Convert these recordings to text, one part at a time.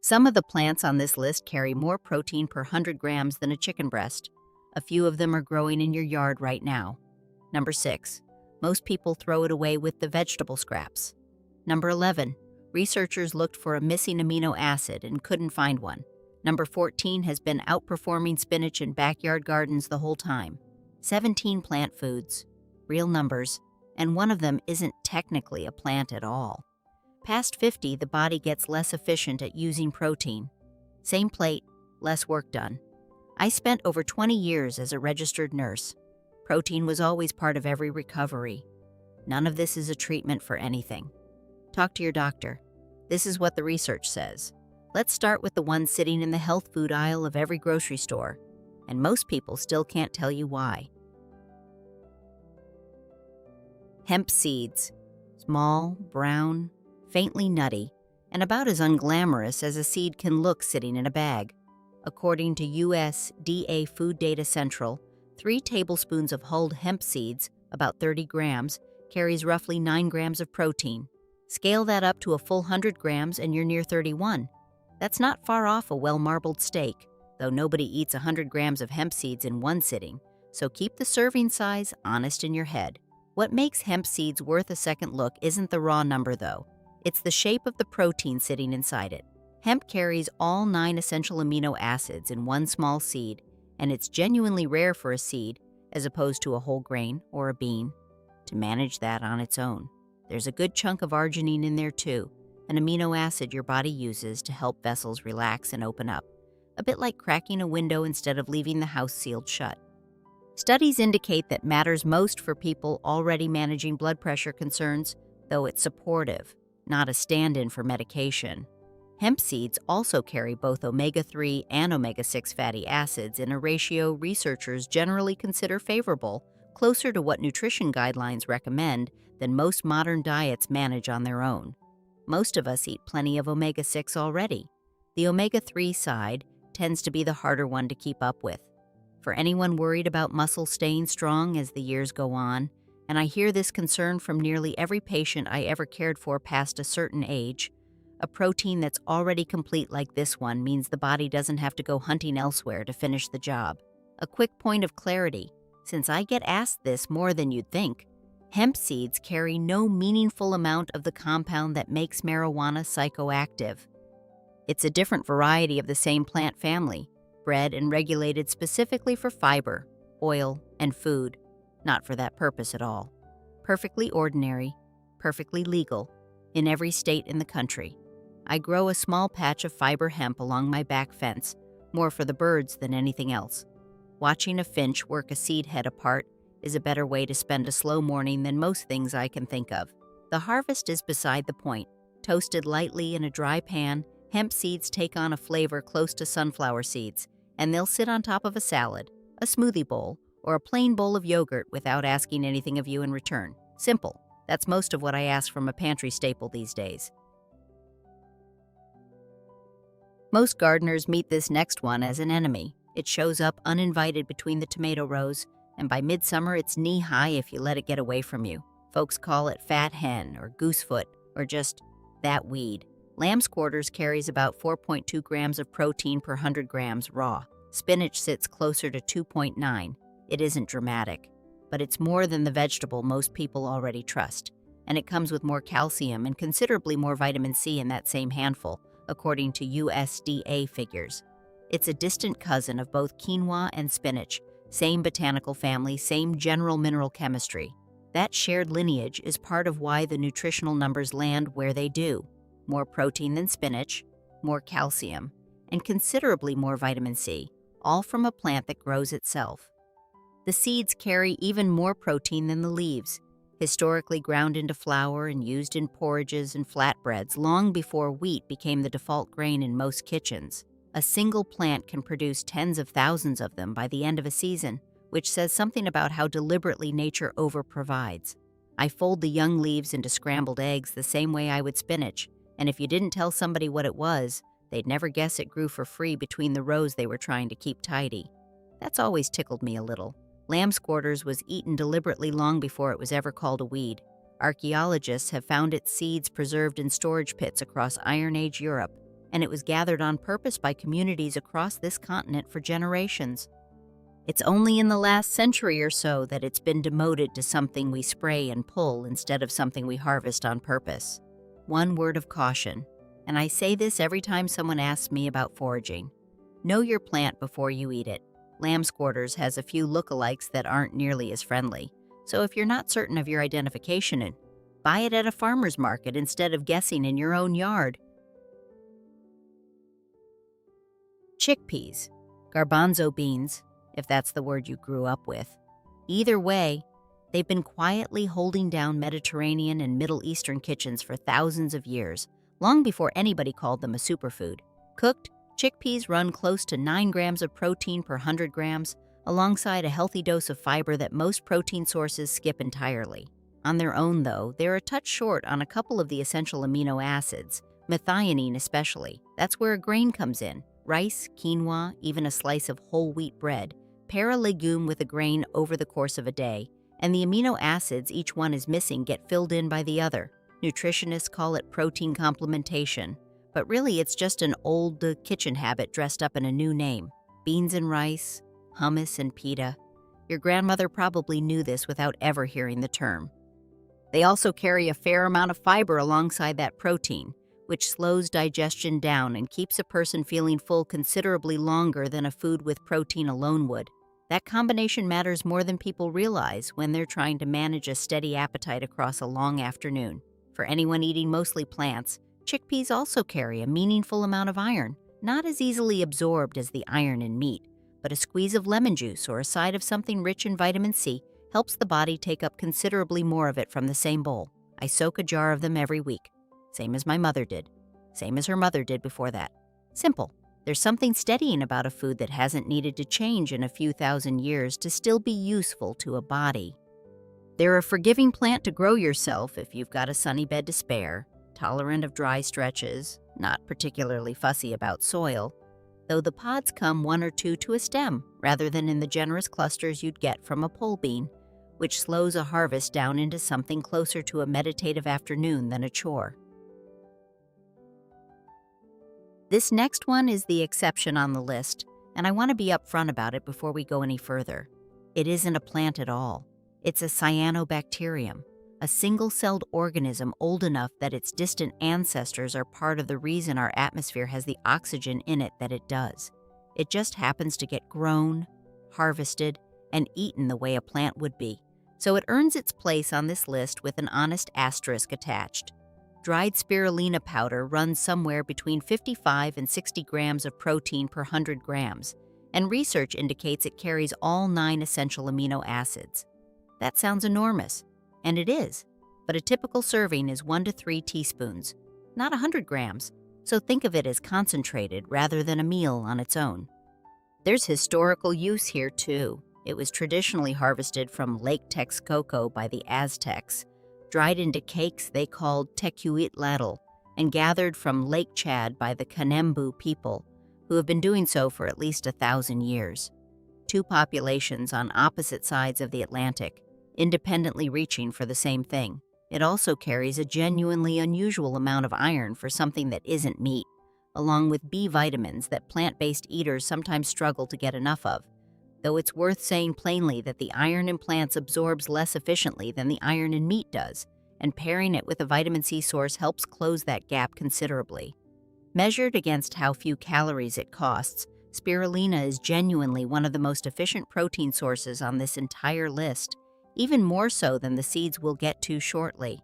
Some of the plants on this list carry more protein per 100 grams than a chicken breast. A few of them are growing in your yard right now. Number 6. Most people throw it away with the vegetable scraps. Number 11. Researchers looked for a missing amino acid and couldn't find one. Number 14 has been outperforming spinach in backyard gardens the whole time. 17 plant foods, real numbers, and one of them isn't technically a plant at all. Past 50, the body gets less efficient at using protein. Same plate, less work done. I spent over 20 years as a registered nurse. Protein was always part of every recovery. None of this is a treatment for anything. Talk to your doctor. This is what the research says. Let's start with the one sitting in the health food aisle of every grocery store, and most people still can't tell you why. Hemp seeds. Small, brown, faintly nutty, and about as unglamorous as a seed can look sitting in a bag. According to USDA FoodData Central, 3 tablespoons of hulled hemp seeds, about 30 grams, carries roughly 9 grams of protein. Scale that up to a full 100 grams and you're near 31. That's not far off a well-marbled steak, though nobody eats 100 grams of hemp seeds in one sitting, so keep the serving size honest in your head. What makes hemp seeds worth a second look isn't the raw number, though. It's the shape of the protein sitting inside it. Hemp carries all 9 essential amino acids in one small seed, and it's genuinely rare for a seed, as opposed to a whole grain or a bean, to manage that on its own. There's a good chunk of arginine in there too, an amino acid your body uses to help vessels relax and open up, a bit like cracking a window instead of leaving the house sealed shut. Studies indicate that matters most for people already managing blood pressure concerns, though it's supportive, not a stand-in for medication. Hemp seeds also carry both omega-3 and omega-6 fatty acids in a ratio researchers generally consider favorable, closer to what nutrition guidelines recommend than most modern diets manage on their own. Most of us eat plenty of omega-6 already. The omega-3 side tends to be the harder one to keep up with. For anyone worried about muscle staying strong as the years go on, and I hear this concern from nearly every patient I ever cared for past a certain age, a protein that's already complete like this one means the body doesn't have to go hunting elsewhere to finish the job. A quick point of clarity, since I get asked this more than you'd think, hemp seeds carry no meaningful amount of the compound that makes marijuana psychoactive. It's a different variety of the same plant family, bred and regulated specifically for fiber, oil, and food, not for that purpose at all. Perfectly ordinary, perfectly legal, in every state in the country. I grow a small patch of fiber hemp along my back fence, more for the birds than anything else. Watching a finch work a seed head apart is a better way to spend a slow morning than most things I can think of. The harvest is beside the point. Toasted lightly in a dry pan, hemp seeds take on a flavor close to sunflower seeds, and they'll sit on top of a salad, a smoothie bowl, or a plain bowl of yogurt without asking anything of you in return. Simple. That's most of what I ask from a pantry staple these days. Most gardeners meet this next one as an enemy. It shows up uninvited between the tomato rows, and by midsummer it's knee-high if you let it get away from you. Folks call it fat hen or goosefoot or just that weed. Lamb's quarters carries about 4.2 grams of protein per 100 grams raw. Spinach sits closer to 2.9. It isn't dramatic, but it's more than the vegetable most people already trust, and it comes with more calcium and considerably more vitamin C in that same handful, according to USDA figures. It's a distant cousin of both quinoa and spinach, same botanical family, same general mineral chemistry. That shared lineage is part of why the nutritional numbers land where they do. More protein than spinach, more calcium, and considerably more vitamin C, all from a plant that grows itself. The seeds carry even more protein than the leaves, historically ground into flour and used in porridges and flatbreads long before wheat became the default grain in most kitchens. A single plant can produce tens of thousands of them by the end of a season, which says something about how deliberately nature over-provides. I fold the young leaves into scrambled eggs the same way I would spinach, and if you didn't tell somebody what it was, they'd never guess it grew for free between the rows they were trying to keep tidy. That's always tickled me a little. Lamb's quarters was eaten deliberately long before it was ever called a weed. Archaeologists have found its seeds preserved in storage pits across Iron Age Europe, and it was gathered on purpose by communities across this continent for generations. It's only in the last century or so that it's been demoted to something we spray and pull instead of something we harvest on purpose. One word of caution, and I say this every time someone asks me about foraging. Know your plant before you eat it. Lamb's quarters has a few lookalikes that aren't nearly as friendly, so if you're not certain of your identification, buy it at a farmer's market instead of guessing in your own yard. Chickpeas, garbanzo beans, if that's the word you grew up with. Either way, they've been quietly holding down Mediterranean and Middle Eastern kitchens for thousands of years, long before anybody called them a superfood. Cooked, chickpeas run close to 9 grams of protein per 100 grams, alongside a healthy dose of fiber that most protein sources skip entirely. On their own, though, they're a touch short on a couple of the essential amino acids, methionine especially. That's where a grain comes in. Rice, quinoa, even a slice of whole wheat bread. Pair a legume with a grain over the course of a day, and the amino acids each one is missing get filled in by the other. Nutritionists call it protein complementation, but really it's just an old kitchen habit dressed up in a new name. Beans and rice, hummus and pita. Your grandmother probably knew this without ever hearing the term. They also carry a fair amount of fiber alongside that protein, which slows digestion down and keeps a person feeling full considerably longer than a food with protein alone would. That combination matters more than people realize when they're trying to manage a steady appetite across a long afternoon. For anyone eating mostly plants, chickpeas also carry a meaningful amount of iron, not as easily absorbed as the iron in meat, but a squeeze of lemon juice or a side of something rich in vitamin C helps the body take up considerably more of it from the same bowl. I soak a jar of them every week. Same as my mother did. Same as her mother did before that. Simple. There's something steadying about a food that hasn't needed to change in a few thousand years to still be useful to a body. They're a forgiving plant to grow yourself if you've got a sunny bed to spare, tolerant of dry stretches, not particularly fussy about soil, though the pods come one or two to a stem rather than in the generous clusters you'd get from a pole bean, which slows a harvest down into something closer to a meditative afternoon than a chore. This next one is the exception on the list, and I want to be upfront about it before we go any further. It isn't a plant at all. It's a cyanobacterium, a single-celled organism old enough that its distant ancestors are part of the reason our atmosphere has the oxygen in it that it does. It just happens to get grown, harvested, and eaten the way a plant would be, so it earns its place on this list with an honest asterisk attached. Dried spirulina powder runs somewhere between 55 and 60 grams of protein per 100 grams, and research indicates it carries all 9 essential amino acids. That sounds enormous, and it is, but a typical serving is 1 to 3 teaspoons, not 100 grams, so think of it as concentrated rather than a meal on its own. There's historical use here too. It was traditionally harvested from Lake Texcoco by the Aztecs, dried into cakes they called tecuitlatl, and gathered from Lake Chad by the Kanembu people, who have been doing so for at least 1,000 years. Two populations on opposite sides of the Atlantic, independently reaching for the same thing. It also carries a genuinely unusual amount of iron for something that isn't meat, along with B vitamins that plant-based eaters sometimes struggle to get enough of, though it's worth saying plainly that the iron in plants absorbs less efficiently than the iron in meat does, and pairing it with a vitamin C source helps close that gap considerably. Measured against how few calories it costs, spirulina is genuinely one of the most efficient protein sources on this entire list, even more so than the seeds we'll get to shortly.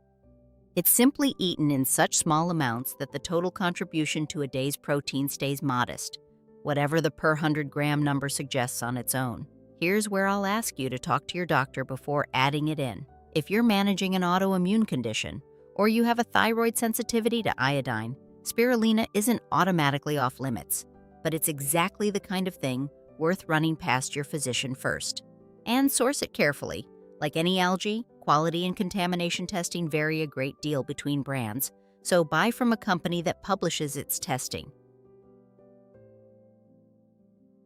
It's simply eaten in such small amounts that the total contribution to a day's protein stays modest, whatever the per 100-gram number suggests on its own. Here's where I'll ask you to talk to your doctor before adding it in. If you're managing an autoimmune condition, or you have a thyroid sensitivity to iodine, spirulina isn't automatically off limits, but it's exactly the kind of thing worth running past your physician first. And source it carefully. Like any algae, quality and contamination testing vary a great deal between brands, so buy from a company that publishes its testing.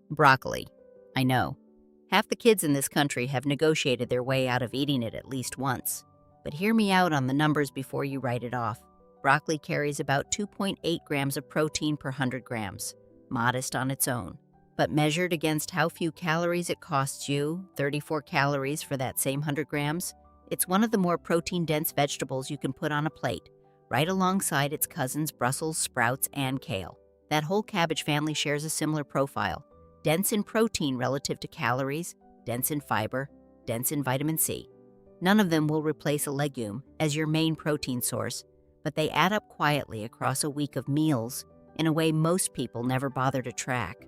Broccoli. I know. Half the kids in this country have negotiated their way out of eating it at least once. But hear me out on the numbers before you write it off. broccoli carries about 2.8 grams of protein per 100 grams, modest on its own. But measured against how few calories it costs you, 34 calories for that same 100 grams, it's one of the more protein-dense vegetables you can put on a plate, right alongside its cousins Brussels sprouts and kale. That whole cabbage family shares a similar profile, dense in protein relative to calories, dense in fiber, dense in vitamin C. None of them will replace a legume as your main protein source, but they add up quietly across a week of meals in a way most people never bother to track.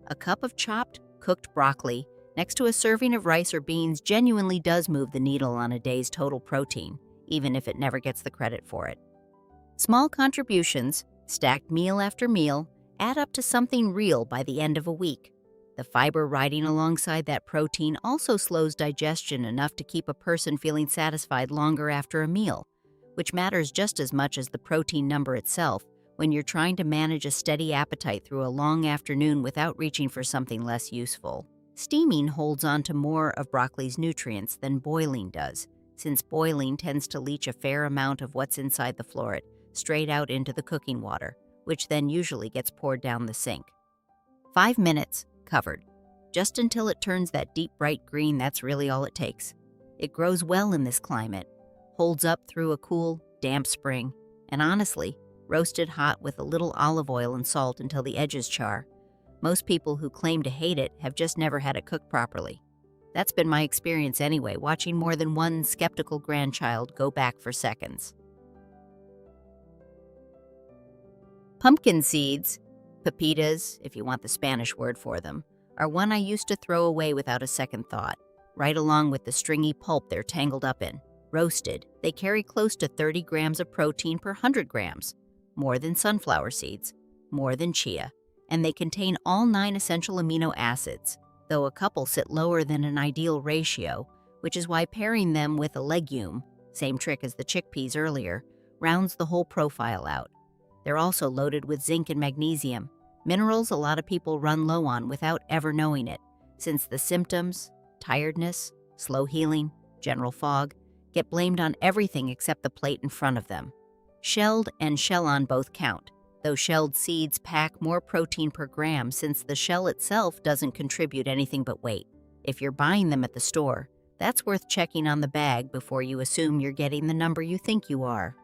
A cup of chopped, cooked broccoli next to a serving of rice or beans genuinely does move the needle on a day's total protein, even if it never gets the credit for it. Small contributions, stacked meal after meal, add up to something real by the end of a week. The fiber riding alongside that protein also slows digestion enough to keep a person feeling satisfied longer after a meal, which matters just as much as the protein number itself when you're trying to manage a steady appetite through a long afternoon without reaching for something less useful. Steaming holds on to more of broccoli's nutrients than boiling does, since boiling tends to leach a fair amount of what's inside the floret straight out into the cooking water, which then usually gets poured down the sink. 5 minutes, covered. Just until it turns that deep bright green, that's really all it takes. It grows well in this climate, holds up through a cool, damp spring, and honestly, roasted hot with a little olive oil and salt until the edges char. Most people who claim to hate it have just never had it cooked properly. That's been my experience anyway, watching more than one skeptical grandchild go back for seconds. Pumpkin seeds, pepitas, if you want the Spanish word for them, are one I used to throw away without a second thought, right along with the stringy pulp they're tangled up in. Roasted, they carry close to 30 grams of protein per 100 grams, more than sunflower seeds, more than chia, and they contain all 9 essential amino acids, though a couple sit lower than an ideal ratio, which is why pairing them with a legume, same trick as the chickpeas earlier, rounds the whole profile out. They're also loaded with zinc and magnesium, minerals a lot of people run low on without ever knowing it, since the symptoms, tiredness, slow healing, general fog, get blamed on everything except the plate in front of them. Shelled and shell-on both count, though shelled seeds pack more protein per gram since the shell itself doesn't contribute anything but weight. If you're buying them at the store, that's worth checking on the bag before you assume you're getting the number you think you are.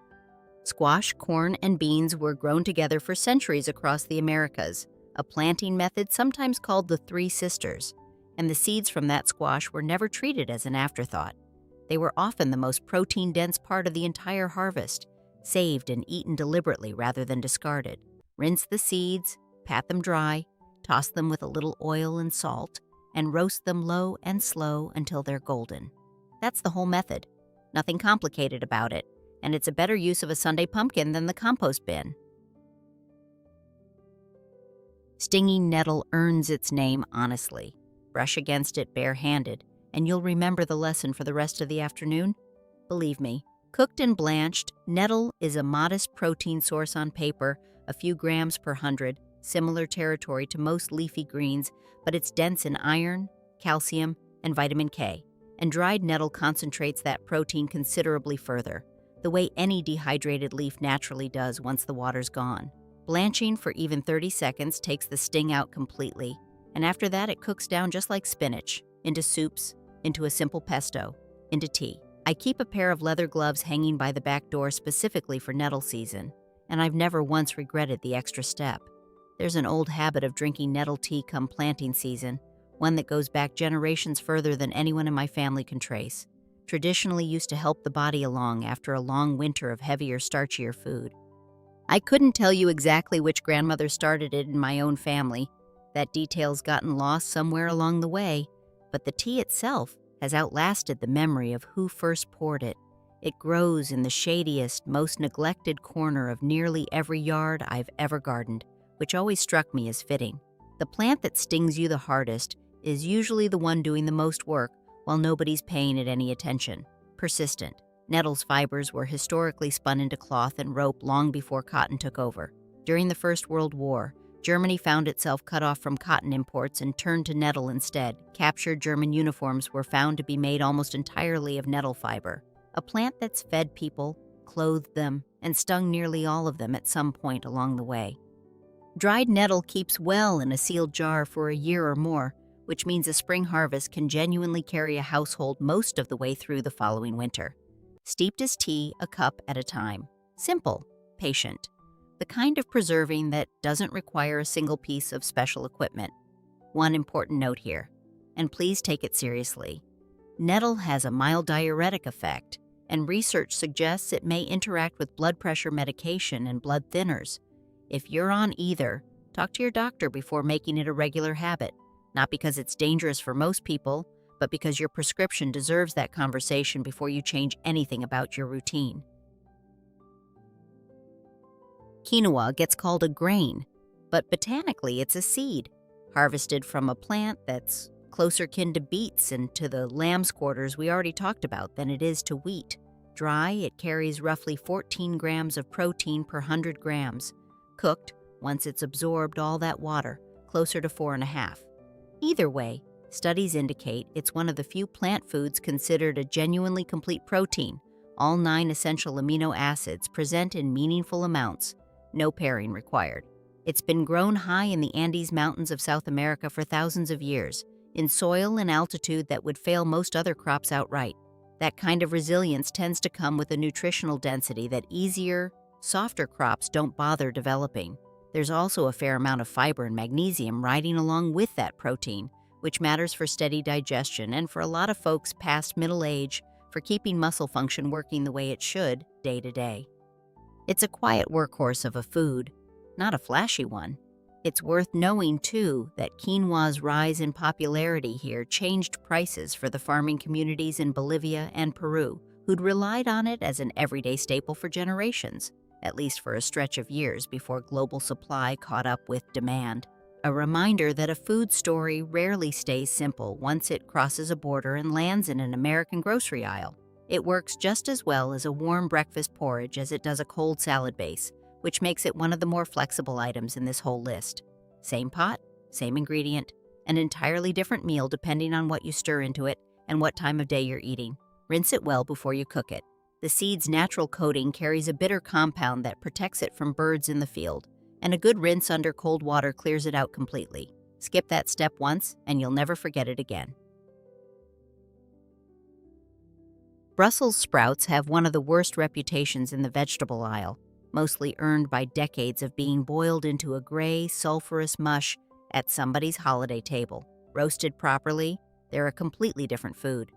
Squash, corn, and beans were grown together for centuries across the Americas, a planting method sometimes called the Three Sisters, and the seeds from that squash were never treated as an afterthought. They were often the most protein-dense part of the entire harvest, saved and eaten deliberately rather than discarded. Rinse the seeds, pat them dry, toss them with a little oil and salt, and roast them low and slow until they're golden. That's the whole method. Nothing complicated about it, and it's a better use of a Sunday pumpkin than the compost bin. Stinging nettle earns its name honestly. Brush against it barehanded, and you'll remember the lesson for the rest of the afternoon. Believe me, cooked and blanched, nettle is a modest protein source on paper, a few grams per 100, similar territory to most leafy greens, but it's dense in iron, calcium, and vitamin K, and dried nettle concentrates that protein considerably further, the way any dehydrated leaf naturally does once the water's gone. Blanching for even 30 seconds takes the sting out completely, and after that it cooks down just like spinach, into soups, into a simple pesto, into tea. I keep a pair of leather gloves hanging by the back door specifically for nettle season, and I've never once regretted the extra step. There's an old habit of drinking nettle tea come planting season, one that goes back generations further than anyone in my family can trace. Traditionally used to help the body along after a long winter of heavier, starchier food. I couldn't tell you exactly which grandmother started it in my own family. That detail's gotten lost somewhere along the way, but the tea itself has outlasted the memory of who first poured it. It grows in the shadiest, most neglected corner of nearly every yard I've ever gardened, which always struck me as fitting. The plant that stings you the hardest is usually the one doing the most work while nobody's paying it any attention. Persistent. Nettle's fibers were historically spun into cloth and rope long before cotton took over. During the First World War, Germany found itself cut off from cotton imports and turned to nettle instead. Captured German uniforms were found to be made almost entirely of nettle fiber, a plant that's fed people, clothed them, and stung nearly all of them at some point along the way. Dried nettle keeps well in a sealed jar for a year or more, which means a spring harvest can genuinely carry a household most of the way through the following winter. Steeped as tea, a cup at a time. Simple, patient. The kind of preserving that doesn't require a single piece of special equipment. One important note here, and please take it seriously. Nettle has a mild diuretic effect, and research suggests it may interact with blood pressure medication and blood thinners. If you're on either, talk to your doctor before making it a regular habit, not because it's dangerous for most people, but because your prescription deserves that conversation before you change anything about your routine. Quinoa gets called a grain, but botanically it's a seed, harvested from a plant that's closer kin to beets and to the lamb's quarters we already talked about than it is to wheat. Dry, it carries roughly 14 grams of protein per 100 grams. Cooked, once it's absorbed all that water, closer to 4.5. Either way, studies indicate it's one of the few plant foods considered a genuinely complete protein. All 9 essential amino acids present in meaningful amounts. No pairing required. It's been grown high in the Andes Mountains of South America for thousands of years, in soil and altitude that would fail most other crops outright. That kind of resilience tends to come with a nutritional density that easier, softer crops don't bother developing. There's also a fair amount of fiber and magnesium riding along with that protein, which matters for steady digestion and for a lot of folks past middle age for keeping muscle function working the way it should day to day. It's a quiet workhorse of a food, not a flashy one. It's worth knowing, too, that quinoa's rise in popularity here changed prices for the farming communities in Bolivia and Peru, who'd relied on it as an everyday staple for generations, at least for a stretch of years before global supply caught up with demand. A reminder that a food story rarely stays simple once it crosses a border and lands in an American grocery aisle. It works just as well as a warm breakfast porridge as it does a cold salad base, which makes it one of the more flexible items in this whole list. Same pot, same ingredient, an entirely different meal depending on what you stir into it and what time of day you're eating. Rinse it well before you cook it. The seed's natural coating carries a bitter compound that protects it from birds in the field, and a good rinse under cold water clears it out completely. Skip that step once, and you'll never forget it again. Brussels sprouts have one of the worst reputations in the vegetable aisle, mostly earned by decades of being boiled into a gray, sulfurous mush at somebody's holiday table. Roasted properly, they're a completely different food.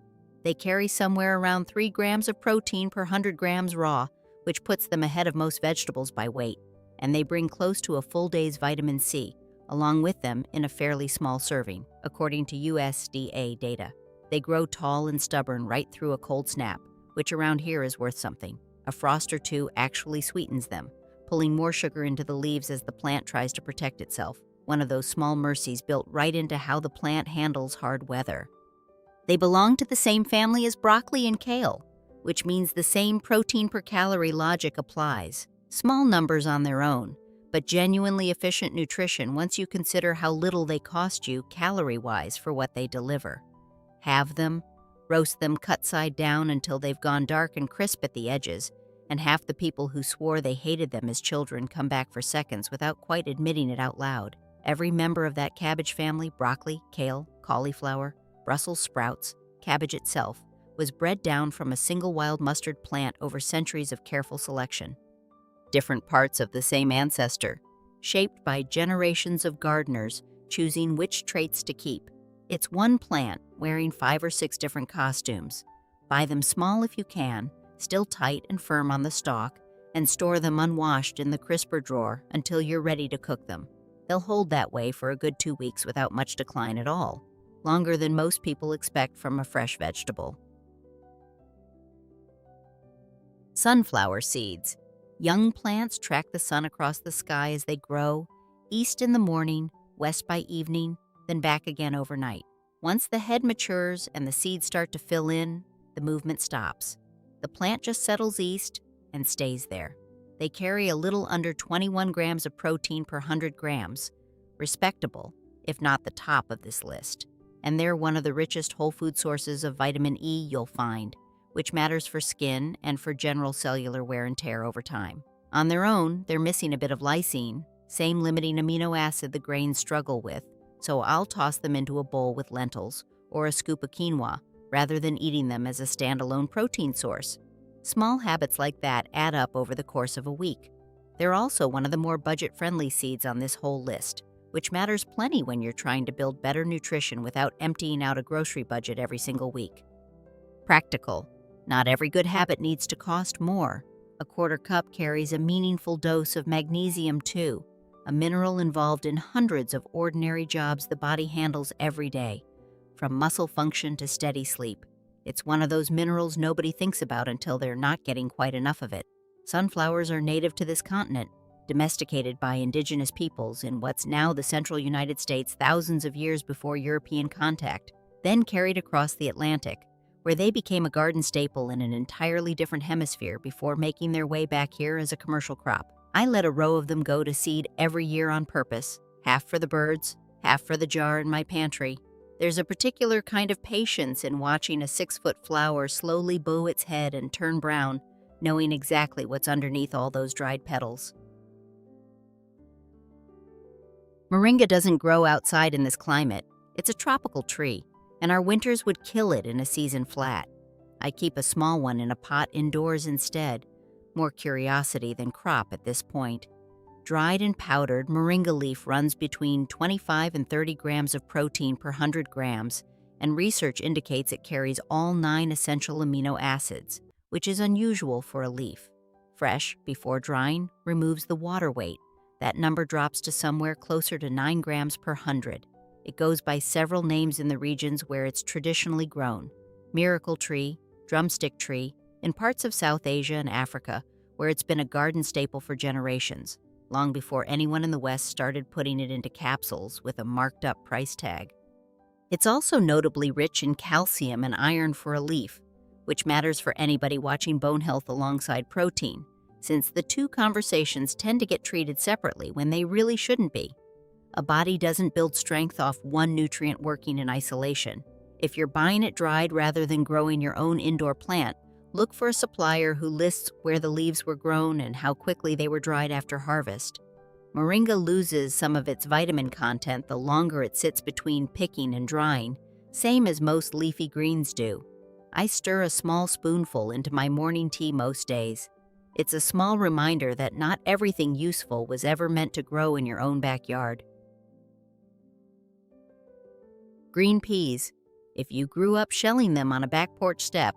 They carry somewhere around 3 grams of protein per 100 grams raw, which puts them ahead of most vegetables by weight, and they bring close to a full day's vitamin C, along with them in a fairly small serving, according to USDA data. They grow tall and stubborn right through a cold snap, which around here is worth something. A frost or two actually sweetens them, pulling more sugar into the leaves as the plant tries to protect itself. One of those small mercies built right into how the plant handles hard weather. They belong to the same family as broccoli and kale, which means the same protein per calorie logic applies. Small numbers on their own, but genuinely efficient nutrition once you consider how little they cost you calorie-wise for what they deliver. Halve them, roast them cut side down until they've gone dark and crisp at the edges, and half the people who swore they hated them as children come back for seconds without quite admitting it out loud. Every member of that cabbage family, broccoli, kale, cauliflower, Brussels sprouts, cabbage itself, was bred down from a single wild mustard plant over centuries of careful selection. Different parts of the same ancestor, shaped by generations of gardeners choosing which traits to keep. It's one plant wearing 5 or 6 different costumes. Buy them small if you can, still tight and firm on the stalk, and store them unwashed in the crisper drawer until you're ready to cook them. They'll hold that way for a good 2 weeks without much decline at all, longer than most people expect from a fresh vegetable. Sunflower seeds. Young plants track the sun across the sky as they grow, east in the morning, west by evening, then back again overnight. Once the head matures and the seeds start to fill in, the movement stops. The plant just settles east and stays there. They carry a little under 21 grams of protein per 100 grams, respectable, if not the top of this list. And they're one of the richest whole food sources of vitamin E you'll find, which matters for skin and for general cellular wear and tear over time. On their own, they're missing a bit of lysine, same limiting amino acid the grains struggle with, so I'll toss them into a bowl with lentils or a scoop of quinoa rather than eating them as a standalone protein source. Small habits like that add up over the course of a week. They're also one of the more budget-friendly seeds on this whole list, which matters plenty when you're trying to build better nutrition without emptying out a grocery budget every single week. Practical. Not every good habit needs to cost more. A quarter cup carries a meaningful dose of magnesium too, a mineral involved in hundreds of ordinary jobs the body handles every day, from muscle function to steady sleep. It's one of those minerals nobody thinks about until they're not getting quite enough of it. Sunflowers are native to this continent, domesticated by indigenous peoples in what's now the central United States thousands of years before European contact, then carried across the Atlantic, where they became a garden staple in an entirely different hemisphere before making their way back here as a commercial crop. I let a row of them go to seed every year on purpose, half for the birds, half for the jar in my pantry. There's a particular kind of patience in watching a 6-foot flower slowly bow its head and turn brown, knowing exactly what's underneath all those dried petals. Moringa doesn't grow outside in this climate. It's a tropical tree, and our winters would kill it in a season flat. I keep a small one in a pot indoors instead, more curiosity than crop at this point. Dried and powdered, moringa leaf runs between 25 and 30 grams of protein per 100 grams, and research indicates it carries all 9 essential amino acids, which is unusual for a leaf. Fresh, before drying, removes the water weight. That number drops to somewhere closer to 9 grams per 100. It goes by several names in the regions where it's traditionally grown: miracle tree, drumstick tree, in parts of South Asia and Africa, where it's been a garden staple for generations, long before anyone in the West started putting it into capsules with a marked-up price tag. It's also notably rich in calcium and iron for a leaf, which matters for anybody watching bone health alongside protein, since the two conversations tend to get treated separately when they really shouldn't be. A body doesn't build strength off one nutrient working in isolation. If you're buying it dried rather than growing your own indoor plant, look for a supplier who lists where the leaves were grown and how quickly they were dried after harvest. Moringa loses some of its vitamin content the longer it sits between picking and drying, same as most leafy greens do. I stir a small spoonful into my morning tea most days. It's a small reminder that not everything useful was ever meant to grow in your own backyard. Green peas. If you grew up shelling them on a back porch step,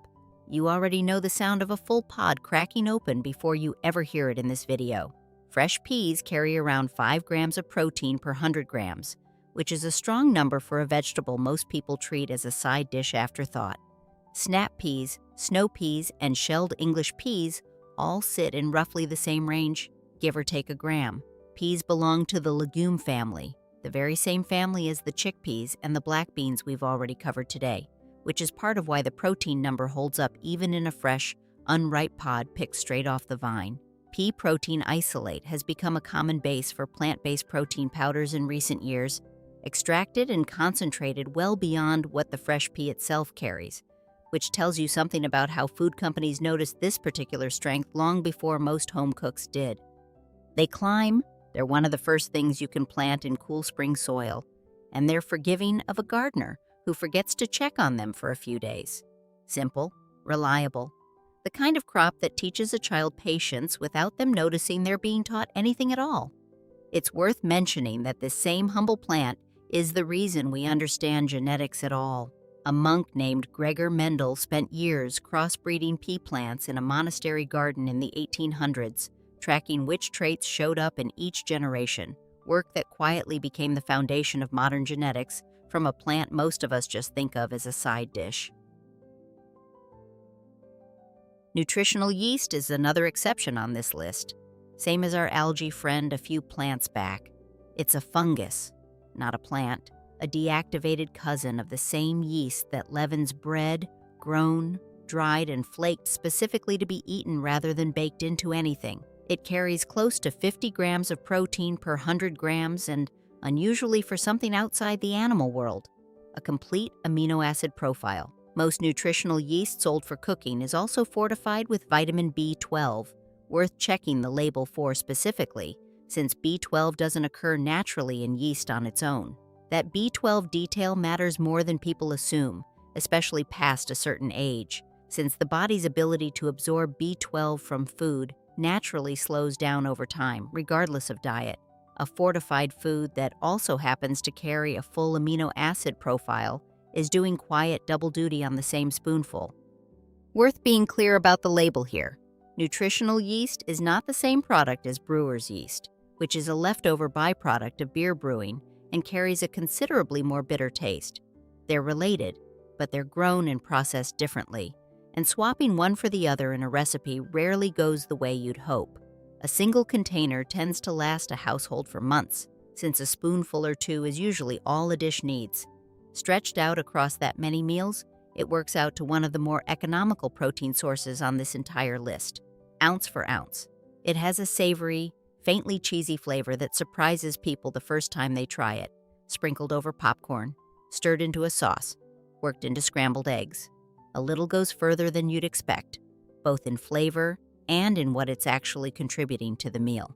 you already know the sound of a full pod cracking open before you ever hear it in this video. Fresh peas carry around 5 grams of protein per 100 grams, which is a strong number for a vegetable most people treat as a side dish afterthought. Snap peas, snow peas, and shelled English peas all sit in roughly the same range, give or take a gram. Peas belong to the legume family, the very same family as the chickpeas and the black beans we've already covered today, which is part of why the protein number holds up even in a fresh, unripe pod picked straight off the vine. Pea protein isolate has become a common base for plant-based protein powders in recent years, extracted and concentrated well beyond what the fresh pea itself carries, which tells you something about how food companies noticed this particular strength long before most home cooks did. They climb. They're one of the first things you can plant in cool spring soil, and they're forgiving of a gardener who forgets to check on them for a few days. Simple, reliable, the kind of crop that teaches a child patience without them noticing they're being taught anything at all. It's worth mentioning that this same humble plant is the reason we understand genetics at all. A monk named Gregor Mendel spent years crossbreeding pea plants in a monastery garden in the 1800s, tracking which traits showed up in each generation, work that quietly became the foundation of modern genetics from a plant most of us just think of as a side dish. Nutritional yeast is another exception on this list. Same as our algae friend a few plants back. It's a fungus, not a plant, a deactivated cousin of the same yeast that leavens bread, grown, dried, and flaked specifically to be eaten rather than baked into anything. It carries close to 50 grams of protein per 100 grams and, unusually for something outside the animal world, a complete amino acid profile. Most nutritional yeast sold for cooking is also fortified with vitamin B12, worth checking the label for specifically, since B12 doesn't occur naturally in yeast on its own. That B12 detail matters more than people assume, especially past a certain age, since the body's ability to absorb B12 from food naturally slows down over time, regardless of diet. A fortified food that also happens to carry a full amino acid profile is doing quiet double duty on the same spoonful. Worth being clear about the label here. Nutritional yeast is not the same product as brewer's yeast, which is a leftover byproduct of beer brewing and carries a considerably more bitter taste. They're related, but they're grown and processed differently, and swapping one for the other in a recipe rarely goes the way you'd hope. A single container tends to last a household for months, since a spoonful or two is usually all a dish needs. Stretched out across that many meals, it works out to one of the more economical protein sources on this entire list, ounce for ounce. It has a savory, faintly cheesy flavor that surprises people the first time they try it, sprinkled over popcorn, stirred into a sauce, worked into scrambled eggs. A little goes further than you'd expect, both in flavor and in what it's actually contributing to the meal.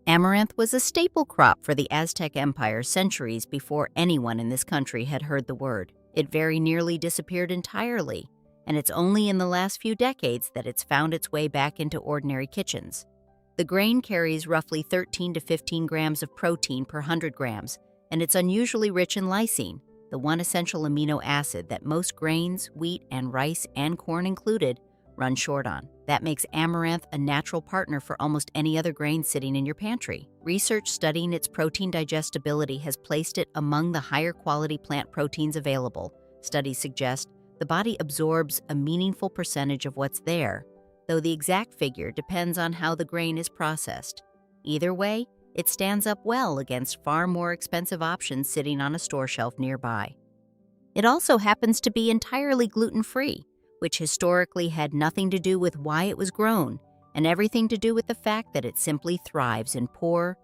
Amaranth was a staple crop for the Aztec Empire centuries before anyone in this country had heard the word. It very nearly disappeared entirely, and it's only in the last few decades that it's found its way back into ordinary kitchens. The grain carries roughly 13 to 15 grams of protein per 100 grams, and it's unusually rich in lysine, the one essential amino acid that most grains, wheat and rice and corn included, run short on. That makes amaranth a natural partner for almost any other grain sitting in your pantry. Research studying its protein digestibility has placed it among the higher quality plant proteins available. Studies suggest the body absorbs a meaningful percentage of what's there, though the exact figure depends on how the grain is processed. Either way, it stands up well against far more expensive options sitting on a store shelf nearby. It also happens to be entirely gluten-free, which historically had nothing to do with why it was grown and everything to do with the fact that it simply thrives in poor,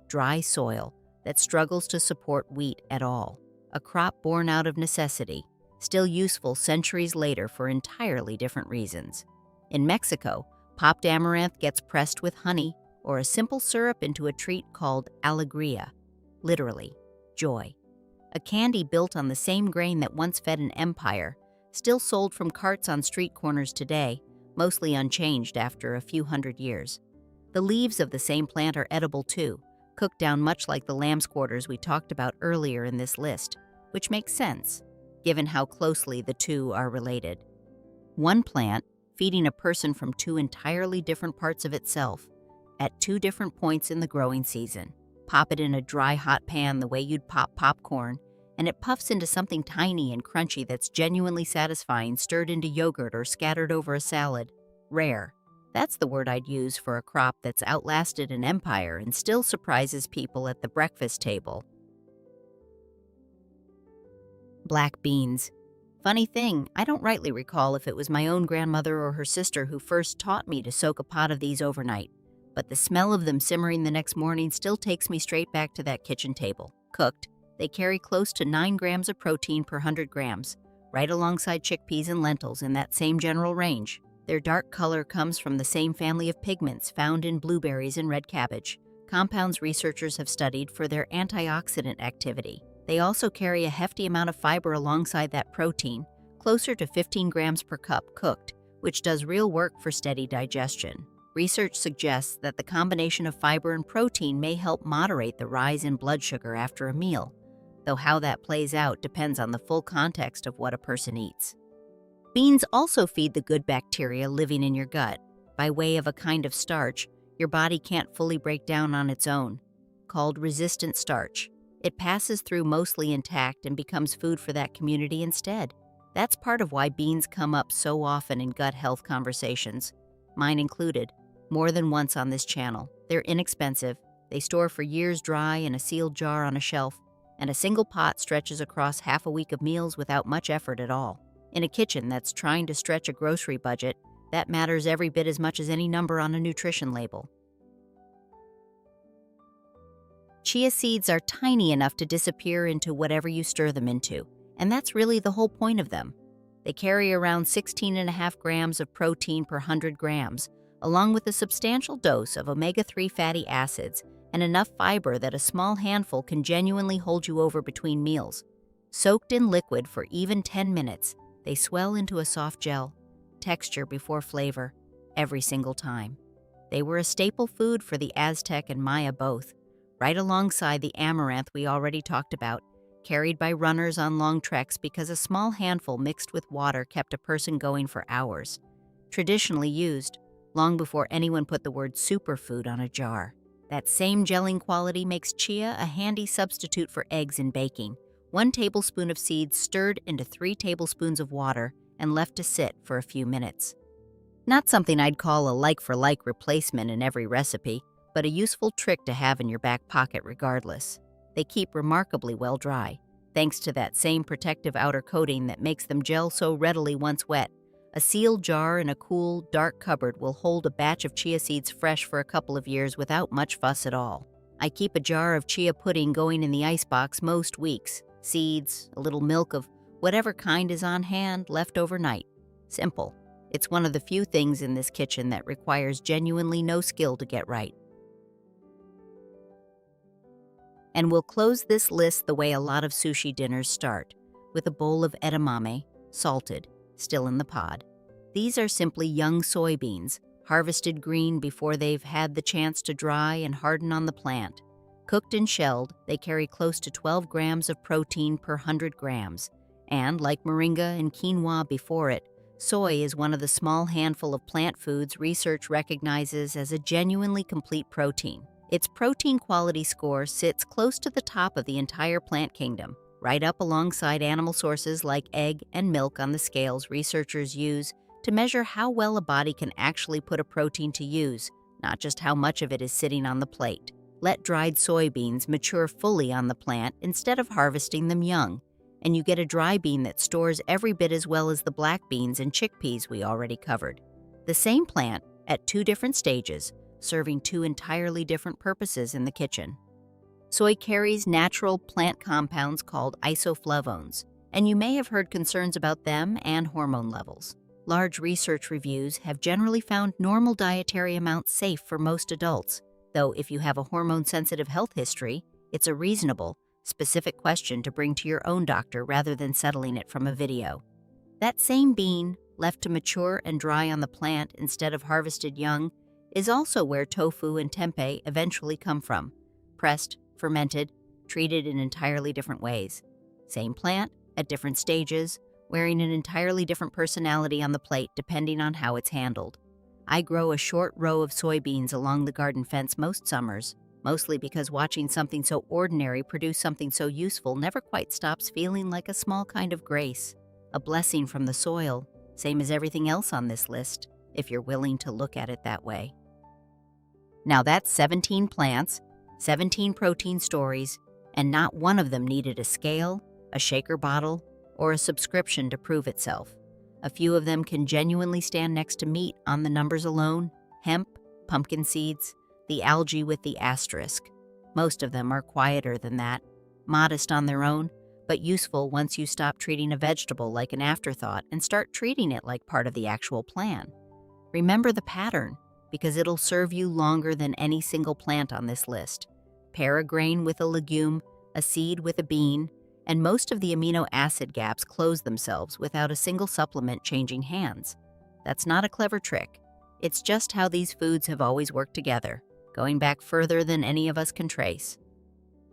dry soil that struggles to support wheat at all, a crop born out of necessity, still useful centuries later for entirely different reasons. In Mexico, popped amaranth gets pressed with honey or a simple syrup into a treat called alegría, literally, joy. A candy built on the same grain that once fed an empire, still sold from carts on street corners today, mostly unchanged after a few hundred years. The leaves of the same plant are edible too, cooked down much like the lamb's quarters we talked about earlier in this list, which makes sense, given how closely the two are related. One plant feeding a person from two entirely different parts of itself, at two different points in the growing season. Pop it in a dry, hot pan the way you'd pop popcorn, and it puffs into something tiny and crunchy that's genuinely satisfying, stirred into yogurt or scattered over a salad. Rare. That's the word I'd use for a crop that's outlasted an empire and still surprises people at the breakfast table. Black beans. Funny thing, I don't rightly recall if it was my own grandmother or her sister who first taught me to soak a pot of these overnight, but the smell of them simmering the next morning still takes me straight back to that kitchen table. Cooked, they carry close to 9 grams of protein per 100 grams, right alongside chickpeas and lentils in that same general range. Their dark color comes from the same family of pigments found in blueberries and red cabbage, compounds researchers have studied for their antioxidant activity. They also carry a hefty amount of fiber alongside that protein, closer to 15 grams per cup cooked, which does real work for steady digestion. Research suggests that the combination of fiber and protein may help moderate the rise in blood sugar after a meal, though how that plays out depends on the full context of what a person eats. Beans also feed the good bacteria living in your gut by way of a kind of starch your body can't fully break down on its own, called resistant starch. It passes through mostly intact and becomes food for that community instead. That's part of why beans come up so often in gut health conversations, mine included, more than once on this channel. They're inexpensive, they store for years dry in a sealed jar on a shelf, and a single pot stretches across half a week of meals without much effort at all. In a kitchen that's trying to stretch a grocery budget, that matters every bit as much as any number on a nutrition label. Chia seeds are tiny enough to disappear into whatever you stir them into, And that's really the whole point of them. They carry around 16.5 grams of protein per 100 grams, along with a substantial dose of omega-3 fatty acids and enough fiber that a small handful can genuinely hold you over between meals. Soaked in liquid for even 10 minutes, they swell into a soft gel, texture before flavor, every single time. They were a staple food for the Aztec and Maya both, right alongside the Amaranth we already talked about, carried by runners on long treks because a small handful mixed with water kept a person going for hours. Traditionally used, long before anyone put the word superfood on a jar. That same gelling quality makes chia a handy substitute for eggs in baking. 1 tablespoon of seeds stirred into 3 tablespoons of water and left to sit for a few minutes. Not something I'd call a like-for-like replacement in every recipe, but a useful trick to have in your back pocket regardless. They keep remarkably well dry, thanks to that same protective outer coating that makes them gel so readily once wet. A sealed jar in a cool, dark cupboard will hold a batch of chia seeds fresh for a couple of years without much fuss at all. I keep a jar of chia pudding going in the icebox most weeks. Seeds, a little milk of whatever kind is on hand, left overnight. Simple. It's one of the few things in this kitchen that requires genuinely no skill to get right. And we'll close this list the way a lot of sushi dinners start, with a bowl of edamame, salted, still in the pod. These are simply young soybeans, harvested green before they've had the chance to dry and harden on the plant. Cooked and shelled, they carry close to 12 grams of protein per 100 grams. And, like Moringa and Quinoa before it, soy is one of the small handful of plant foods research recognizes as a genuinely complete protein. Its protein quality score sits close to the top of the entire plant kingdom, right up alongside animal sources like egg and milk on the scales researchers use to measure how well a body can actually put a protein to use, not just how much of it is sitting on the plate. Let dried soybeans mature fully on the plant instead of harvesting them young, and you get a dry bean that stores every bit as well as the black beans and chickpeas we already covered. The same plant, at 2 different stages, serving 2 entirely different purposes in the kitchen. Soy carries natural plant compounds called isoflavones, and you may have heard concerns about them and hormone levels. Large research reviews have generally found normal dietary amounts safe for most adults, though if you have a hormone-sensitive health history, it's a reasonable, specific question to bring to your own doctor rather than settling it from a video. That same bean, left to mature and dry on the plant instead of harvested young, is also where tofu and tempeh eventually come from, pressed, fermented, treated in entirely different ways. Same plant, at different stages, wearing an entirely different personality on the plate depending on how it's handled. I grow a short row of soybeans along the garden fence most summers, mostly because watching something so ordinary produce something so useful never quite stops feeling like a small kind of grace, a blessing from the soil, same as everything else on this list, if you're willing to look at it that way. Now that's 17 plants, 17 protein stories, and not one of them needed a scale, a shaker bottle, or a subscription to prove itself. A few of them can genuinely stand next to meat on the numbers alone: hemp, pumpkin seeds, the algae with the asterisk. Most of them are quieter than that, modest on their own, but useful once you stop treating a vegetable like an afterthought and start treating it like part of the actual plan. Remember the pattern, because it'll serve you longer than any single plant on this list. Pair a grain with a legume, a seed with a bean, and most of the amino acid gaps close themselves without a single supplement changing hands. That's not a clever trick. It's just how these foods have always worked together, going back further than any of us can trace.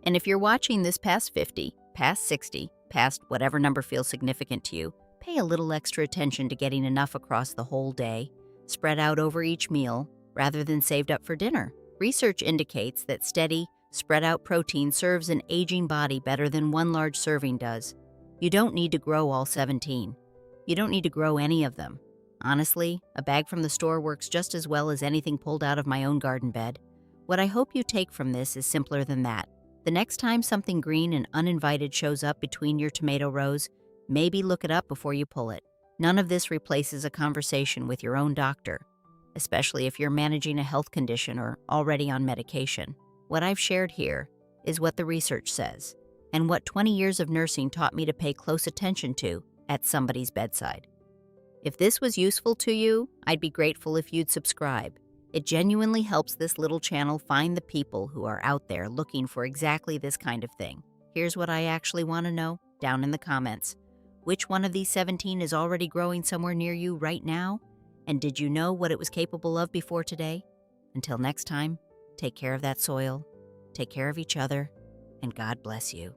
And if you're watching this past 50, past 60, past whatever number feels significant to you, pay a little extra attention to getting enough across the whole day, spread out over each meal, rather than saved up for dinner. Research indicates that steady, spread out protein serves an aging body better than one large serving does. You don't need to grow all 17. You don't need to grow any of them. Honestly, a bag from the store works just as well as anything pulled out of my own garden bed. What I hope you take from this is simpler than that. The next time something green and uninvited shows up between your tomato rows, maybe look it up before you pull it. None of this replaces a conversation with your own doctor, especially if you're managing a health condition or already on medication. What I've shared here is what the research says, and what 20 years of nursing taught me to pay close attention to at somebody's bedside. If this was useful to you, I'd be grateful if you'd subscribe. It genuinely helps this little channel find the people who are out there looking for exactly this kind of thing. Here's what I actually want to know down in the comments. Which one of these 17 is already growing somewhere near you right now? And did you know what it was capable of before today? Until next time, take care of that soil, take care of each other, and God bless you.